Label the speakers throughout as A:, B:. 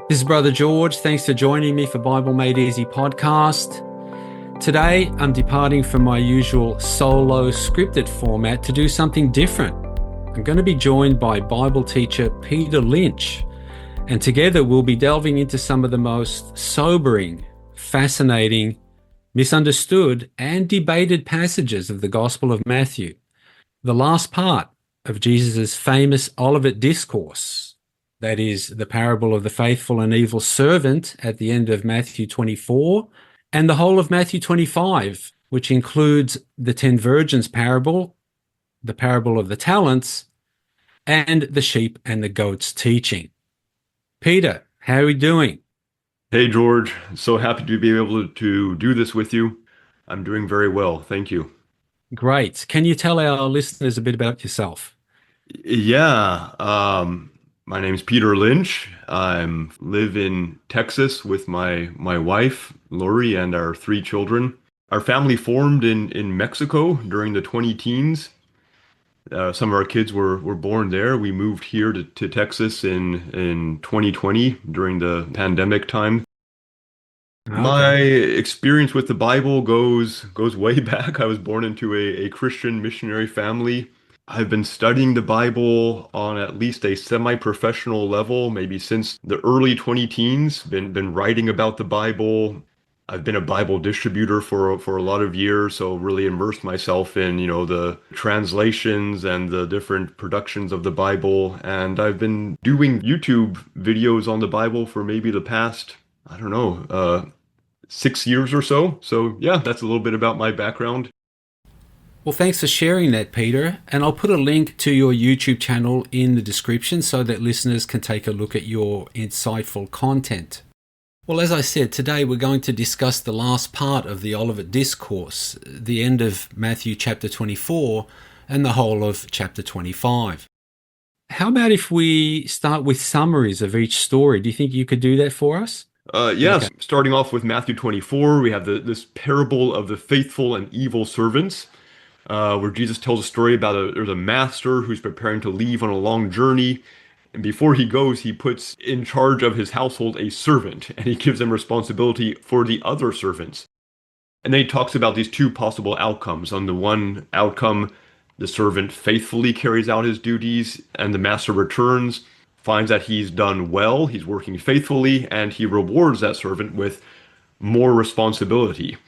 A: This is Brother George. Thanks for joining me for Bible Made Easy podcast. Today, I'm departing from my usual solo scripted format to do something different. I'm going to be joined by Bible teacher Peter Lynch, and together we'll be delving into some of the most sobering, fascinating, misunderstood, and debated passages of the Gospel of Matthew, the last part of Jesus' famous Olivet Discourse. That is the parable of the faithful and evil servant at the end of Matthew 24, and the whole of Matthew 25, which includes the 10 virgins parable, the parable of the talents, and the sheep and the goats teaching. Peter, how are we doing?
B: Hey, George. So happy to be able to do this with you. I'm doing very well. Thank you.
A: Great. Can you tell our listeners a bit about yourself?
B: Yeah, my name's Peter Lynch. I live in Texas with my wife, Lori, and our three children. Our family formed in Mexico during the 20 teens. Some of our kids were born there. We moved here to Texas in 2020 during the pandemic time. My
A: Okay.
B: experience with the Bible goes way back. I was born into a Christian missionary family. I've been studying the Bible on at least a semi-professional level, maybe since the early 20 teens. Been writing about the Bible. I've been a Bible distributor for a lot of years, so really immersed myself in, the translations and the different productions of the Bible. And I've been doing YouTube videos on the Bible for maybe the past, I don't know, 6 years or so. So yeah, that's a little bit about my background.
A: Well, thanks for sharing that, Peter. And I'll put a link to your YouTube channel in the description so that listeners can take a look at your insightful content. Well, as I said, today we're going to discuss the last part of the Olivet Discourse, the end of Matthew chapter 24 and the whole of chapter 25. How about if we start with summaries of each story? Do you think you could do that for us? Okay.
B: Yes, starting off with Matthew 24, we have this parable of the faithful and evil servants, where Jesus tells a story about there's a master who's preparing to leave on a long journey. And before he goes, he puts in charge of his household a servant, and he gives them responsibility for the other servants. And then he talks about these two possible outcomes. On the one outcome, the servant faithfully carries out his duties, and the master returns, finds that he's done well, he's working faithfully, and he rewards that servant with more responsibility.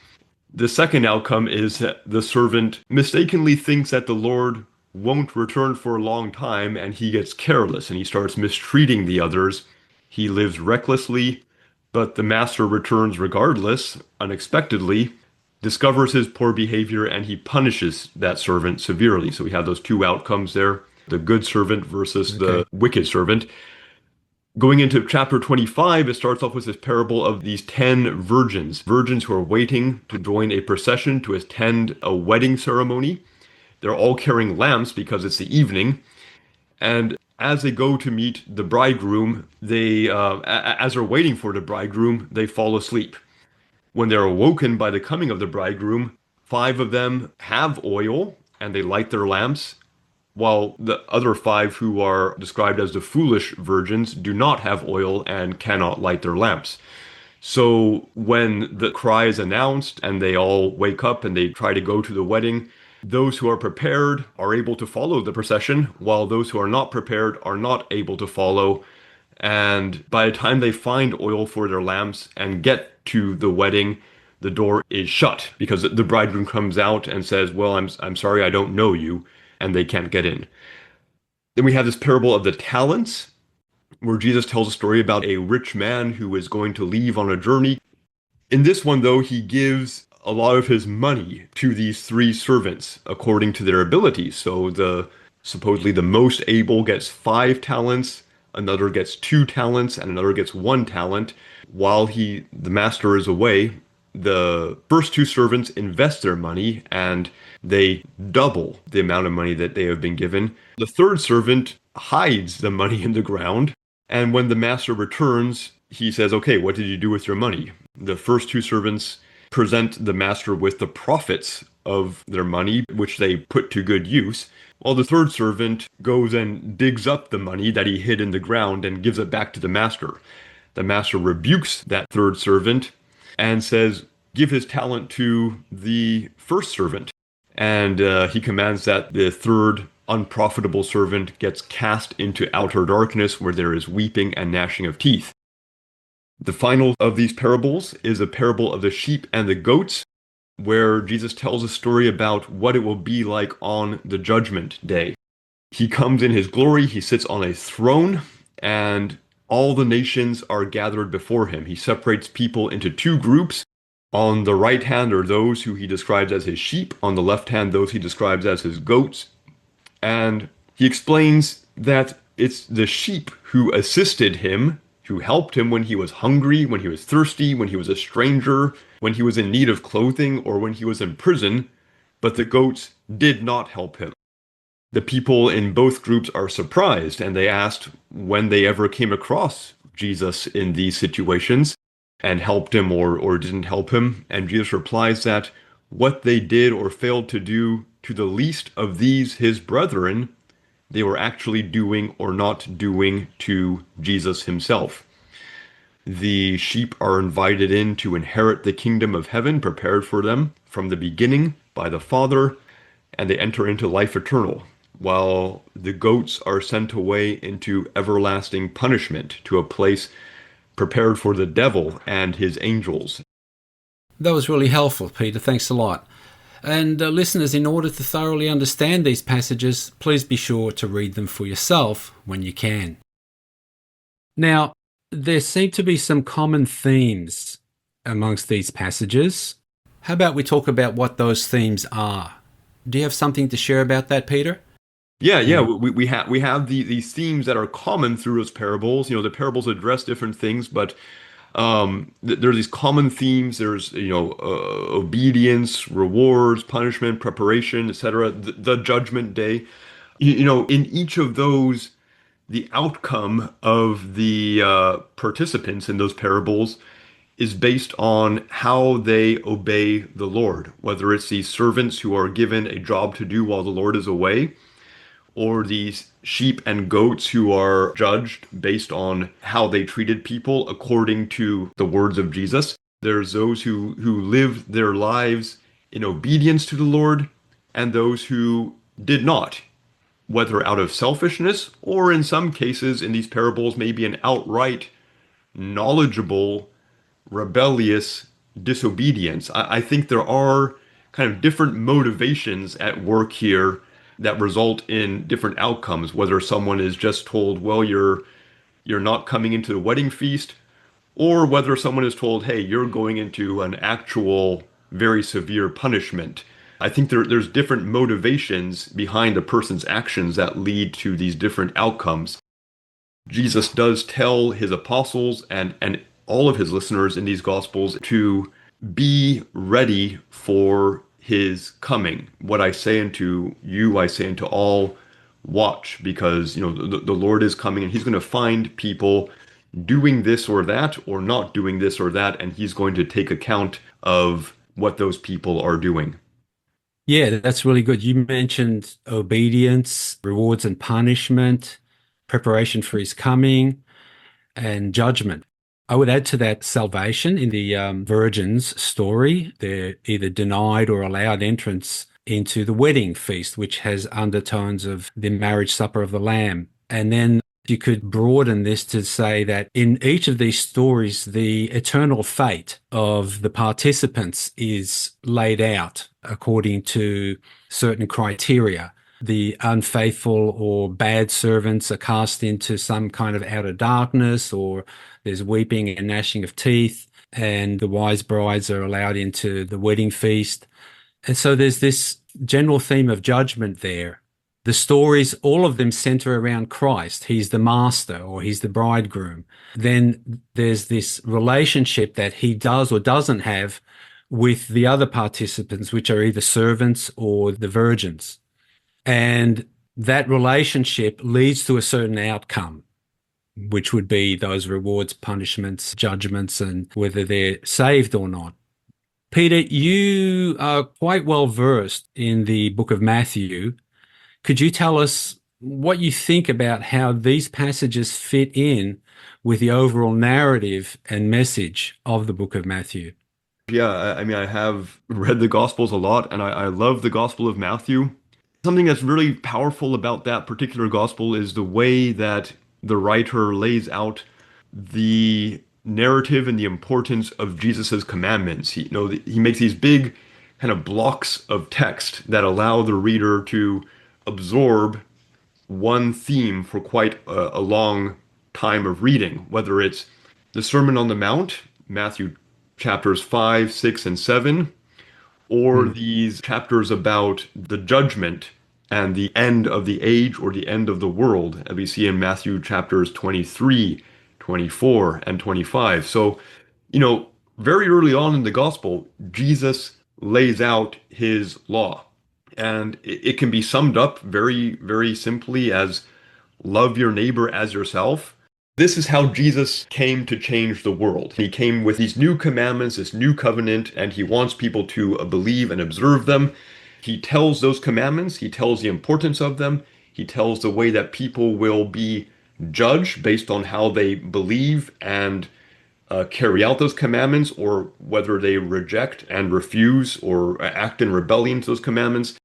B: The second outcome is that the servant mistakenly thinks that the Lord won't return for a long time, and he gets careless and he starts mistreating the others. He lives recklessly, but the master returns regardless, unexpectedly, discovers his poor behavior, and he punishes that servant severely. So we have those two outcomes there, the good servant versus
A: Okay.
B: the wicked servant. Going into chapter 25, it starts off with this parable of these 10 virgins who are waiting to join a procession to attend a wedding ceremony. They're all carrying lamps because it's the evening. And as they go to meet the bridegroom, as they're waiting for the bridegroom, they fall asleep. When they're awoken by the coming of the bridegroom, five of them have oil and they light their lamps, while the other five, who are described as the foolish virgins, do not have oil and cannot light their lamps. So when the cry is announced and they all wake up and they try to go to the wedding, those who are prepared are able to follow the procession, while those who are not prepared are not able to follow. And by the time they find oil for their lamps and get to the wedding, the door is shut because the bridegroom comes out and says, "Well, I'm sorry, I don't know you," and they can't get in. Then we have this parable of the talents, where Jesus tells a story about a rich man who is going to leave on a journey. In this one, though, he gives a lot of his money to these three servants according to their abilities. So the supposedly the most able gets 5 talents, another gets 2 talents, and another gets 1 talent. While the master is away, the first two servants invest their money and they double the amount of money that they have been given. The third servant hides the money in the ground, and when the master returns, he says, "Okay, what did you do with your money?" The first two servants present the master with the profits of their money, which they put to good use, while the third servant goes and digs up the money that he hid in the ground and gives it back to the master. the master rebukes that third servant and says, give his talent to the first servant. And he commands that the third unprofitable servant gets cast into outer darkness where there is weeping and gnashing of teeth. The final of these parables is a parable of the sheep and the goats, where Jesus tells a story about what it will be like on the judgment day. He comes in his glory, he sits on a throne, and all the nations are gathered before him. He separates people into two groups. On the right hand are those who he describes as his sheep, on the left hand, those he describes as his goats. And he explains that it's the sheep who assisted him, who helped him when he was hungry, when he was thirsty, when he was a stranger, when he was in need of clothing, or when he was in prison, but the goats did not help him. The people in both groups are surprised, and they asked when they ever came across Jesus in these situations and helped him or didn't help him. And Jesus replies that what they did or failed to do to the least of these his brethren, they were actually doing or not doing to Jesus himself. The sheep are invited in to inherit the kingdom of heaven prepared for them from the beginning by the Father, and they enter into life eternal, while the goats are sent away into everlasting punishment to a place prepared for the devil and his angels.
A: That was really helpful, Peter. Thanks a lot. And listeners, in order to thoroughly understand these passages, please be sure to read them for yourself when you can. Now, there seem to be some common themes amongst these passages. How about we talk about what those themes are? Do you have something to share about that, Peter?
B: Yeah. We have these themes that are common through those parables. The parables address different things, but there's these common themes. There's obedience, rewards, punishment, preparation, etc. The judgment day. In each of those, the outcome of the participants in those parables is based on how they obey the Lord. Whether it's these servants who are given a job to do while the Lord is away, or these sheep and goats who are judged based on how they treated people according to the words of Jesus. There's those who lived their lives in obedience to the Lord, and those who did not, whether out of selfishness or in some cases in these parables maybe an outright knowledgeable, rebellious disobedience. I think there are kind of different motivations at work here that result in different outcomes, whether someone is just told, well, you're not coming into the wedding feast, or whether someone is told, hey, you're going into an actual very severe punishment. I think there's different motivations behind a person's actions that lead to these different outcomes. Jesus does tell his apostles and all of his listeners in these Gospels to be ready for his coming. What I say unto you, I say unto all, watch, because the Lord is coming and he's going to find people doing this or that or not doing this or that, and he's going to take account of what those people are doing.
A: Yeah, that's really good. You mentioned obedience, rewards and punishment, preparation for his coming, and judgment. I would add to that salvation. In the virgins story, they're either denied or allowed entrance into the wedding feast, which has undertones of the marriage supper of the Lamb. And then you could broaden this to say that in each of these stories, the eternal fate of the participants is laid out according to certain criteria. The unfaithful or bad servants are cast into some kind of outer darkness, or there's weeping and gnashing of teeth, and the wise brides are allowed into the wedding feast. And so there's this general theme of judgment there. The stories, all of them center around Christ. He's the master or he's the bridegroom. Then there's this relationship that he does or doesn't have with the other participants, which are either servants or the virgins. And that relationship leads to a certain outcome, which would be those rewards, punishments, judgments, and whether they're saved or not. Peter, you are quite well versed in the book of Matthew. Could you tell us what you think about how these passages fit in with the overall narrative and message of the book of Matthew.
B: Yeah, I mean, I have read the Gospels a lot, and I love the Gospel of Matthew. Something that's really powerful about that particular Gospel is the way that the writer lays out the narrative and the importance of Jesus's commandments. He makes these big kind of blocks of text that allow the reader to absorb one theme for quite a long time of reading, whether it's the Sermon on the Mount, Matthew chapters 5, 6, and 7, or these chapters about the judgment and the end of the age or the end of the world, as we see in Matthew chapters 23, 24, and 25. So, very early on in the gospel, Jesus lays out his law. And it can be summed up very, very simply as love your neighbor as yourself. This is how Jesus came to change the world. He came with these new commandments, this new covenant, and he wants people to believe and observe them. He tells those commandments, he tells the importance of them, he tells the way that people will be judged based on how they believe and carry out those commandments, or whether they reject and refuse or act in rebellion to those commandments.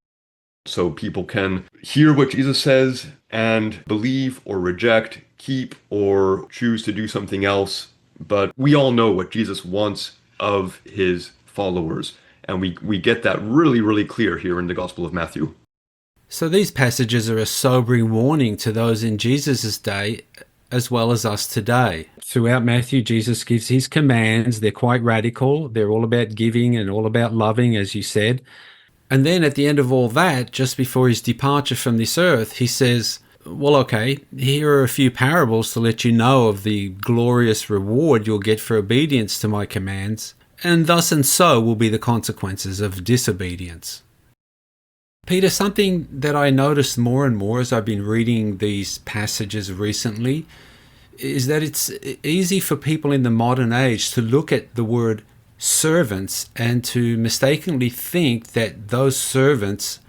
B: So people can hear what Jesus says and believe or reject, keep or choose to do something else. But we all know what Jesus wants of his followers. And we get that really, really clear here in the Gospel of Matthew.
A: So these passages are a sobering warning to those in Jesus' day as well as us today. Throughout Matthew, Jesus gives his commands. They're quite radical. They're all about giving and all about loving, as you said. And then at the end of all that, just before his departure from this earth, he says, well, okay, here are a few parables to let you know of the glorious reward you'll get for obedience to my commands, and thus and so will be the consequences of disobedience. Peter, something that I noticed more and more as I've been reading these passages recently is that it's easy for people in the modern age to look at the word servants and to mistakenly think that those servants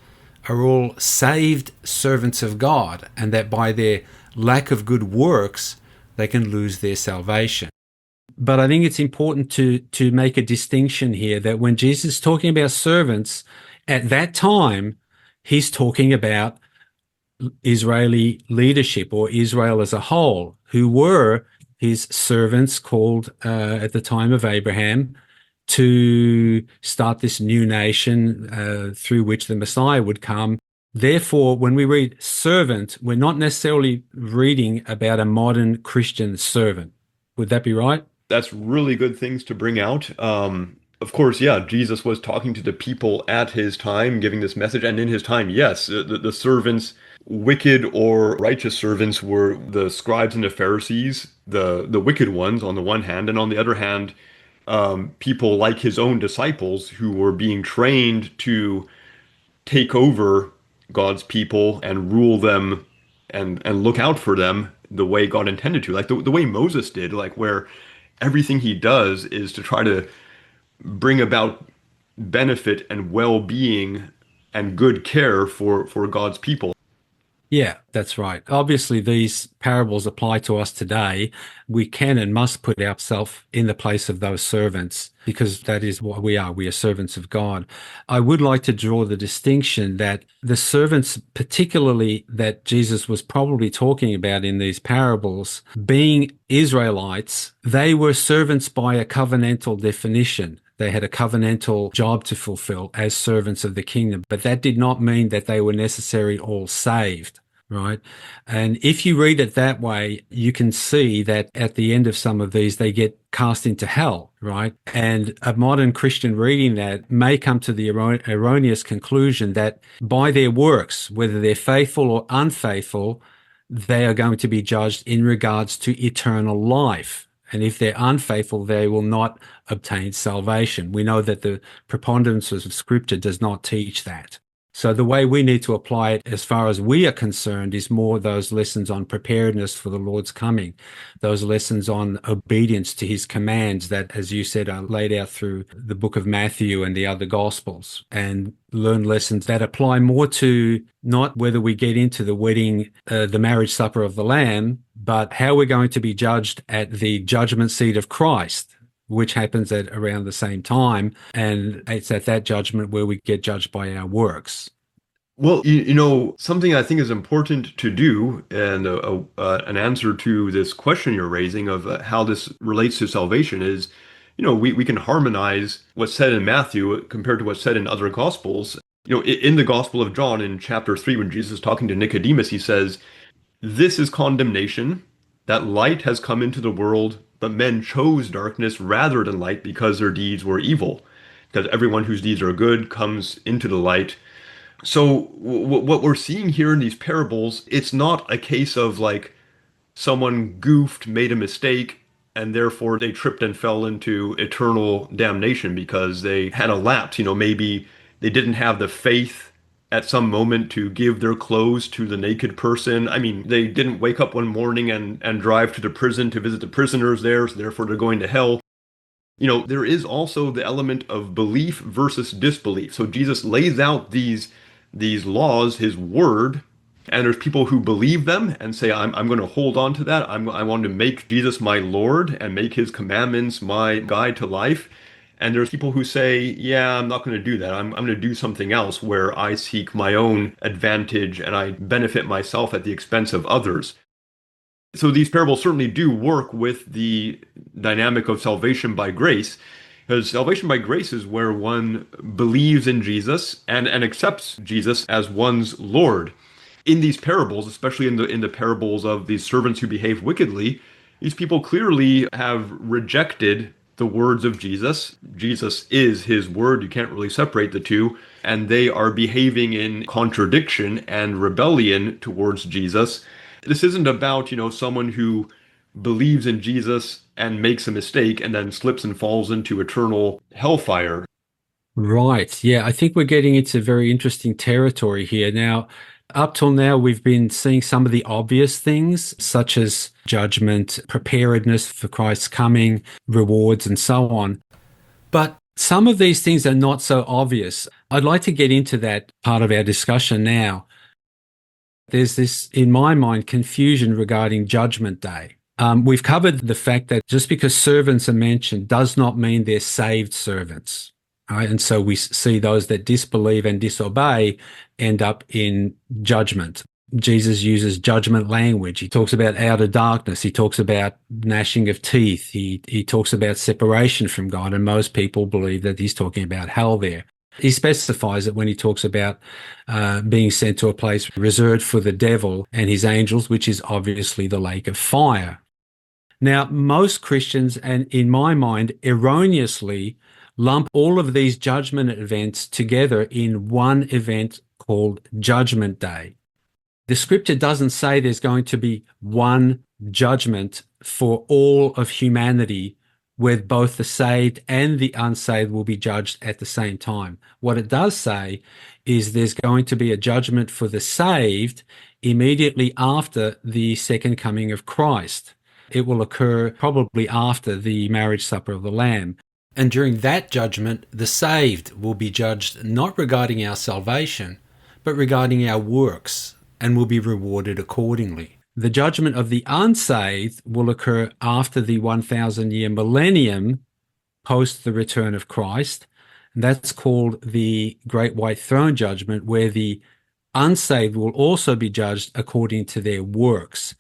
A: are all saved servants of God, and that by their lack of good works they can lose their salvation. But I think it's important to make a distinction here that when Jesus is talking about servants, at that time, he's talking about Israeli leadership, or Israel as a whole, who were his servants called at the time of Abraham to start this new nation through which the Messiah would come. Therefore, when we read servant, we're not necessarily reading about a modern Christian servant. Would that be right?
B: That's really good things to bring out. Of course, yeah, Jesus was talking to the people at his time, giving this message. And in his time, yes, the servants, wicked or righteous servants, were the scribes and the Pharisees, the wicked ones on the one hand, and on the other hand, people like his own disciples who were being trained to take over God's people and rule them and look out for them the way God intended to, like the way Moses did, like where everything he does is to try to bring about benefit and well-being and good care for God's people.
A: Yeah, that's right. Obviously, these parables apply to us today. We can and must put ourselves in the place of those servants, because that is what we are. We are servants of God. I would like to draw the distinction that the servants, particularly that Jesus was probably talking about in these parables, being Israelites, they were servants by a covenantal definition. They had a covenantal job to fulfill as servants of the kingdom, but that did not mean that they were necessarily all saved, right? And if you read it that way, you can see that at the end of some of these, they get cast into hell, right? And a modern Christian reading that may come to the erroneous conclusion that by their works, whether they're faithful or unfaithful, they are going to be judged in regards to eternal life. And if they're unfaithful, they will not obtain salvation. We know that the preponderance of Scripture does not teach that. So the way we need to apply it as far as we are concerned is more those lessons on preparedness for the Lord's coming, those lessons on obedience to his commands that, as you said, are laid out through the book of Matthew and the other Gospels, and learn lessons that apply more to not whether we get into the wedding, the marriage supper of the Lamb, but how we're going to be judged at the judgment seat of Christ, which happens at around the same time. And it's at that judgment where we get judged by our works.
B: Well, you know, something I think is important to do, and an answer to this question you're raising of how this relates to salvation is, you know, we can harmonize what's said in Matthew compared to what's said in other Gospels. You know, in the Gospel of John, in chapter 3, when Jesus is talking to Nicodemus, he says, "This is condemnation, that light has come into the world, but men chose darkness rather than light because their deeds were evil. Because everyone whose deeds are good comes into the light." So what we're seeing here in these parables, it's not a case of like someone goofed, made a mistake, and therefore they tripped and fell into eternal damnation because they had a lapse. You know, maybe they didn't have the faith at some moment to give their clothes to the naked person. I mean, they didn't wake up one morning and drive to the prison to visit the prisoners there, so therefore they're going to hell. You know, there is also the element of belief versus disbelief. So Jesus lays out these laws, his word, and there's people who believe them and say, I'm going to hold on to that. I want to make Jesus my Lord and make his commandments my guide to life. And there's people who say, yeah, I'm not going to do that. I'm going to do something else where I seek my own advantage and I benefit myself at the expense of others. So these parables certainly do work with the dynamic of salvation by grace, because salvation by grace is where one believes in Jesus and accepts Jesus as one's Lord. In these parables, especially in the parables of these servants who behave wickedly, these people clearly have rejected the words of Jesus. Jesus is his word. You can't really separate the two. And they are behaving in contradiction and rebellion towards Jesus. This isn't about, you know, someone who believes in Jesus and makes a mistake and then slips and falls into eternal hellfire.
A: Right. Yeah, I think we're getting into very interesting territory here. Now, up till now, we've been seeing some of the obvious things, such as judgment, preparedness for Christ's coming, rewards, and so on. But some of these things are not so obvious. I'd like to get into that part of our discussion now. There's this, in my mind, confusion regarding Judgment Day. We've covered the fact that just because servants are mentioned does not mean they're saved servants. Right? And so we see those that disbelieve and disobey end up in judgment. Jesus uses judgment language. He talks about outer darkness. He talks about gnashing of teeth. He talks about separation from God. And most people believe that he's talking about hell there. He specifies it when he talks about being sent to a place reserved for the devil and his angels, which is obviously the lake of fire. Now, most Christians, and in my mind, erroneously lump all of these judgment events together in one event called Judgment Day. The scripture doesn't say there's going to be one judgment for all of humanity where both the saved and the unsaved will be judged at the same time. What it does say is there's going to be a judgment for the saved immediately after the second coming of Christ. It will occur probably after the marriage supper of the Lamb. And during that judgment, the saved will be judged not regarding our salvation, but regarding our works, and will be rewarded accordingly. The judgment of the unsaved will occur after the 1,000-year millennium, post the return of Christ. And that's called the Great White Throne Judgment, where the unsaved will also be judged according to their works.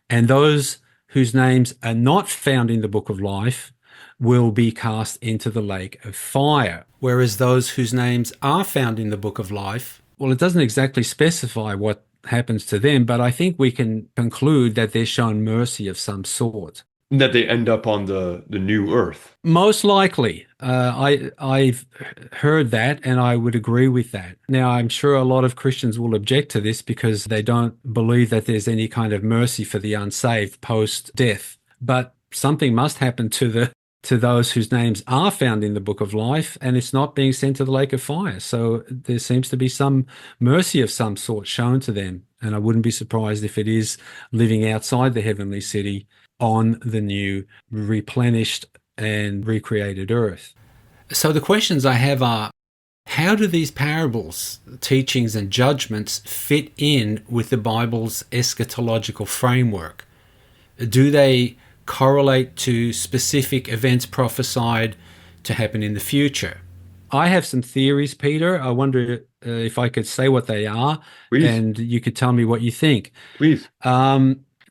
A: And those whose names are not found in the book of life will be cast into the lake of fire. Whereas those whose names are found in the book of life, well, it doesn't exactly specify what happens to them, but I think we can conclude that they're shown mercy of some sort.
B: That they end up on the new earth.
A: Most likely. I've heard that, and I would agree with that. Now, I'm sure a lot of Christians will object to this because they don't believe that there's any kind of mercy for the unsaved post-death. But something must happen to those whose names are found in the book of life, and it's not being sent to the lake of fire. So there seems to be some mercy of some sort shown to them. And I wouldn't be surprised if it is living outside the heavenly city on the new replenished and recreated earth. So the questions I have are, how do these parables, teachings, and judgments fit in with the Bible's eschatological framework? Do they correlate to specific events prophesied to happen in the future? I have some theories, Peter. I wonder if I could say what they are,
B: Please,
A: and you could tell me what you think.
B: please.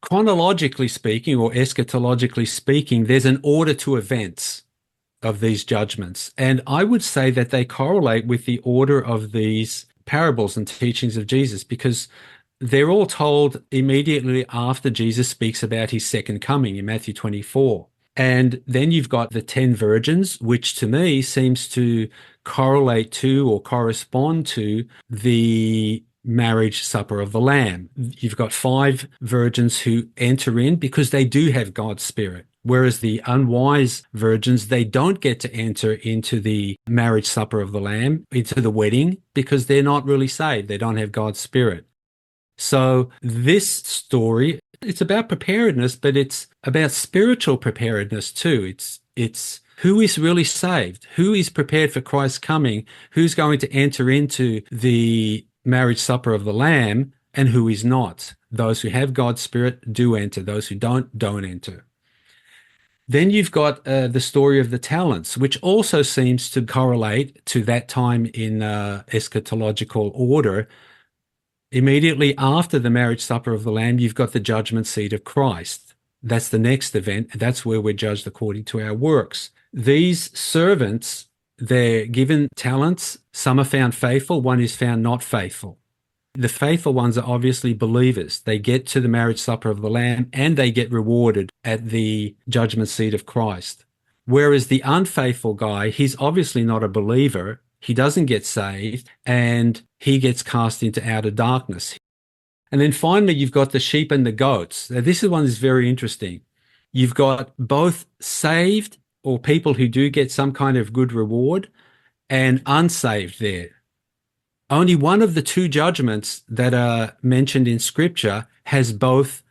A: Chronologically speaking, or eschatologically speaking, there's an order to events of these judgments. And I would say that they correlate with the order of these parables and teachings of Jesus, because they're all told immediately after Jesus speaks about his second coming in Matthew 24. And then you've got the 10 virgins, which to me seems to correlate to or correspond to the marriage supper of the Lamb. You've got 5 virgins who enter in because they do have God's Spirit. Whereas the unwise virgins, they don't get to enter into the marriage supper of the Lamb, into the wedding, because they're not really saved. They don't have God's Spirit. So this story, it's about preparedness, but it's about spiritual preparedness too. It's who is really saved, who is prepared for Christ's coming, who's going to enter into the marriage supper of the Lamb, and who is not. Those who have God's Spirit do enter. Those who don't enter. Then you've got the story of the talents, which also seems to correlate to that time in eschatological order. Immediately after the marriage supper of the Lamb, you've got the judgment seat of Christ. That's the next event. That's where we're judged according to our works. These servants, they're given talents. Some are found faithful, one is found not faithful. The faithful ones are obviously believers. They get to the marriage supper of the Lamb and they get rewarded at the judgment seat of Christ. Whereas the unfaithful guy, he's obviously not a believer. He doesn't get saved and he gets cast into outer darkness. And then finally, you've got the sheep and the goats. Now, this one is very interesting. You've got both saved or people who do get some kind of good reward and unsaved there. Only one of the 2 judgments that are mentioned in Scripture has both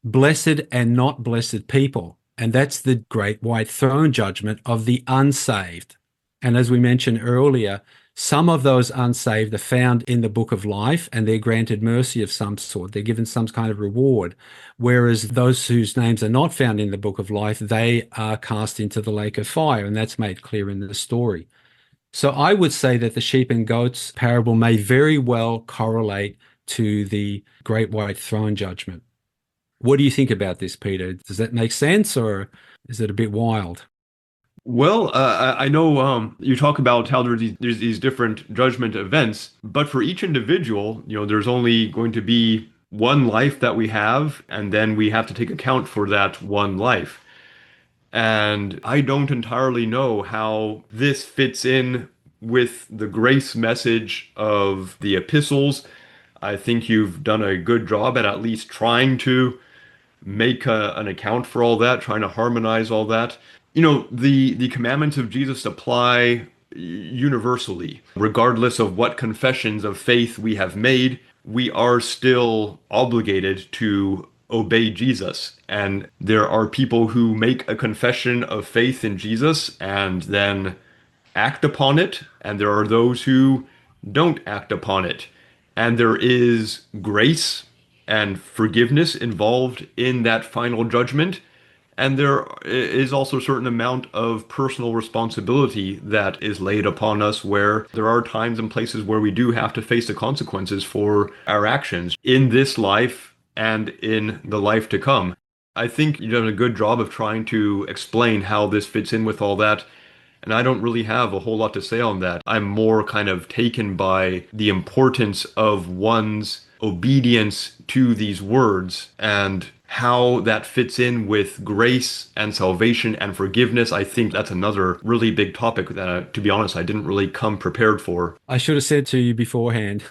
A: blessed and not blessed people. And that's the great white throne judgment of the unsaved. And as we mentioned earlier, some of those unsaved are found in the book of life and they're granted mercy of some sort. They're given some kind of reward. Whereas those whose names are not found in the book of life, they are cast into the lake of fire. And that's made clear in the story. So I would say that the sheep and goats parable may very well correlate to the great white throne judgment. What do you think about this, Peter? Does that make sense or is it a bit wild?
B: Well, I know you talk about how there's these different judgment events, but for each individual, there's only going to be one life that we have, and then we have to take account for that one life. And I don't entirely know how this fits in with the grace message of the epistles. I think you've done a good job at least trying to make an account for all that, trying to harmonize all that. The commandments of Jesus apply universally, regardless of what confessions of faith we have made. We are still obligated to obey Jesus. And there are people who make a confession of faith in Jesus and then act upon it, and there are those who don't act upon it. And there is grace and forgiveness involved in that final judgment. And there is also a certain amount of personal responsibility that is laid upon us, where there are times and places where we do have to face the consequences for our actions in this life and in the life to come. I think you've done a good job of trying to explain how this fits in with all that. And I don't really have a whole lot to say on that. I'm more kind of taken by the importance of one's obedience to these words and how that fits in with grace and salvation and forgiveness. I think that's another really big topic that, to be honest, I didn't really come prepared for.
A: I should have said to you beforehand.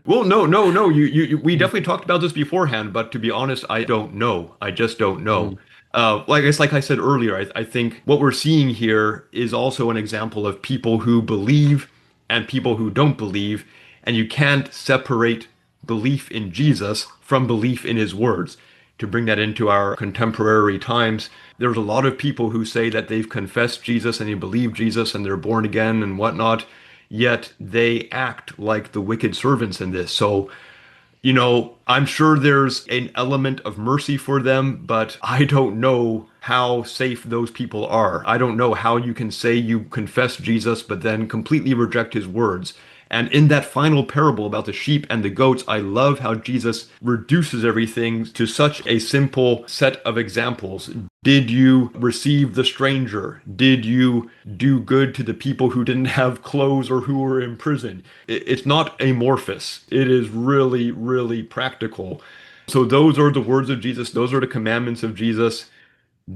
B: Well, no. We definitely talked about this beforehand, but to be honest, I don't know. I just don't know. Like I said earlier, I think what we're seeing here is also an example of people who believe and people who don't believe, and you can't separate belief in Jesus from belief in his words. To bring that into our contemporary times, there's a lot of people who say that they've confessed Jesus and they believe Jesus and they're born again and whatnot, yet they act like the wicked servants in this. So, I'm sure there's an element of mercy for them, but I don't know how safe those people are. I don't know how you can say you confess Jesus, but then completely reject his words. And in that final parable about the sheep and the goats, I love how Jesus reduces everything to such a simple set of examples. Did you receive the stranger? Did you do good to the people who didn't have clothes or who were in prison? It's not amorphous. It is really, really practical. So those are the words of Jesus. Those are the commandments of Jesus.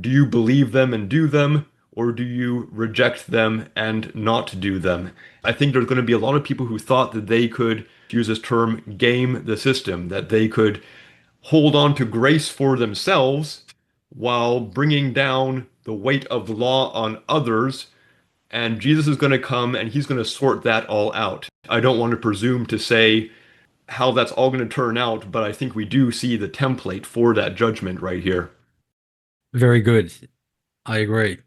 B: Do you believe them and do them, or do you reject them and not do them? I think there's going to be a lot of people who thought that they could, use this term, game the system, that they could hold on to grace for themselves while bringing down the weight of the law on others. And Jesus is going to come and he's going to sort that all out. I don't want to presume to say how that's all going to turn out, but I think we do see the template for that judgment right here.
A: Very good. I agree.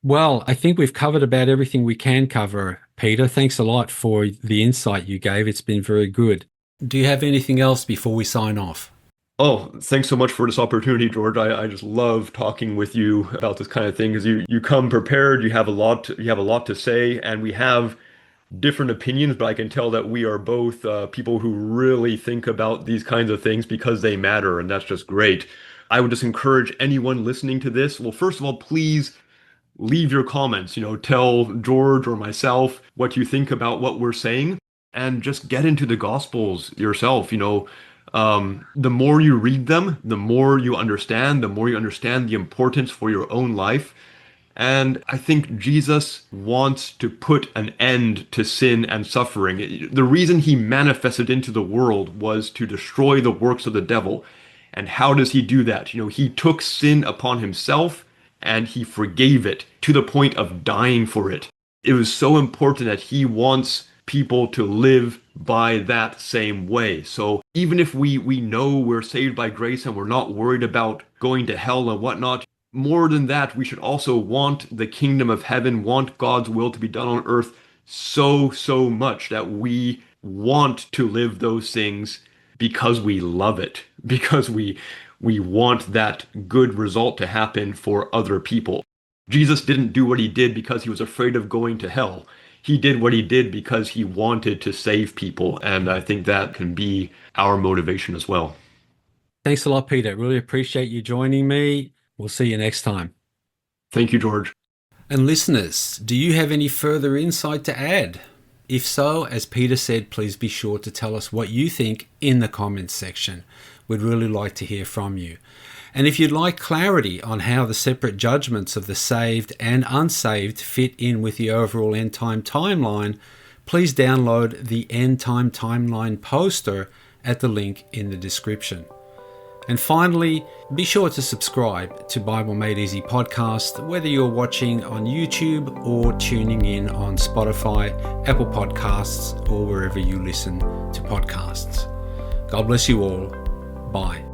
A: Well, I think we've covered about everything we can cover, Peter. Thanks a lot for the insight you gave. It's been very good. Do you have anything else before we sign off?
B: Oh, thanks so much for this opportunity, George. I just love talking with you about this kind of thing because you come prepared, you have a lot to say, and we have different opinions, but I can tell that we are both people who really think about these kinds of things because they matter, and that's just great. I would just encourage anyone listening to this, well, first of all, please leave your comments, tell George or myself what you think about what we're saying, and just get into the Gospels yourself. The more you read them, the more you understand the importance for your own life. And I think Jesus wants to put an end to sin and suffering. The reason he manifested into the world was to destroy the works of the devil. And how does he do that? He took sin upon himself and he forgave it to the point of dying for it. It was so important that he wants people to live by that same way. So even if we know we're saved by grace and we're not worried about going to hell and whatnot, more than that, we should also want the kingdom of heaven, want God's will to be done on earth so, so much that we want to live those things because we love it, because we want that good result to happen for other people. Jesus didn't do what he did because he was afraid of going to hell. He did what he did because he wanted to save people, and I think that can be our motivation as well.
A: Thanks a lot, Peter. Really appreciate you joining me. We'll see you next time.
B: Thank you, George.
A: And listeners, do you have any further insight to add? If so, as Peter said, please be sure to tell us what you think in the comments section. We'd really like to hear from you. And if you'd like clarity on how the separate judgments of the saved and unsaved fit in with the overall end time timeline, please download the End Time Timeline poster at the link in the description. And finally, be sure to subscribe to Bible Made Easy podcast, whether you're watching on YouTube or tuning in on Spotify, Apple Podcasts, or wherever you listen to podcasts. God bless you all. Bye.